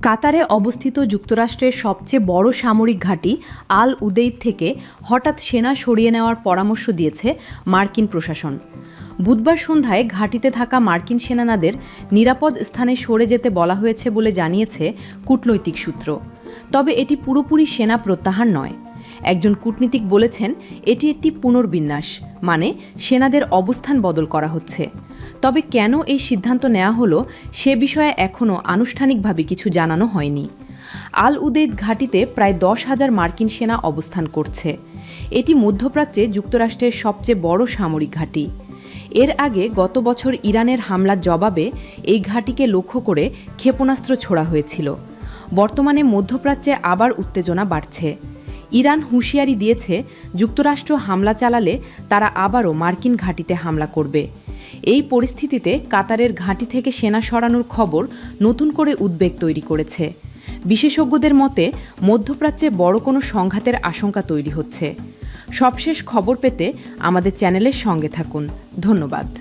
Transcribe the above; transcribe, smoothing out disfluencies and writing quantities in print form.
কাতারে অবস্থিত যুক্তরাষ্ট্রের সবচেয়ে বড় সামরিক ঘাঁটি আল উদেইদ থেকে হঠাৎ সেনা সরিয়ে নেওয়ার পরামর্শ দিয়েছে মার্কিন প্রশাসন। বুধবার সন্ধ্যায় ঘাঁটিতে থাকা মার্কিন সেনাদের নিরাপদ স্থানে সরে যেতে বলা হয়েছে বলে জানিয়েছে কূটনৈতিক সূত্র। তবে এটি পুরোপুরি সেনা প্রত্যাহার নয়। একজন কূটনীতিক বলেছেন, এটি একটি পুনর্বিন্যাস, মানে সেনাদের অবস্থান বদল করা হচ্ছে। তবে কেন এই সিদ্ধান্ত নেওয়া হলো সে বিষয়ে এখনও আনুষ্ঠানিকভাবে কিছু জানানো হয়নি। আল উদেইদ ঘাঁটিতে প্রায় 10,000 মার্কিন সেনা অবস্থান করছে। এটি মধ্যপ্রাচ্যে যুক্তরাষ্ট্রের সবচেয়ে বড় সামরিক ঘাঁটি। এর আগে গত বছর ইরানের হামলার জবাবে এই ঘাঁটিকে লক্ষ্য করে ক্ষেপণাস্ত্র ছোড়া হয়েছিল। বর্তমানে মধ্যপ্রাচ্যে আবার উত্তেজনা বাড়ছে। ইরান হুঁশিয়ারি দিয়েছে, যুক্তরাষ্ট্র হামলা চালালে তারা আবারও মার্কিন ঘাঁটিতে হামলা করবে। এই পরিস্থিতিতে কাতারের ঘাঁটি থেকে সেনা সরানোর খবর নতুন করে উদ্বেগ তৈরি করেছে। বিশেষজ্ঞদের মতে মধ্যপ্রাচ্যে বড় কোনো সংঘাতের আশঙ্কা তৈরি হচ্ছে। সবশেষ খবর পেতে আমাদের চ্যানেলের সঙ্গে থাকুন। ধন্যবাদ।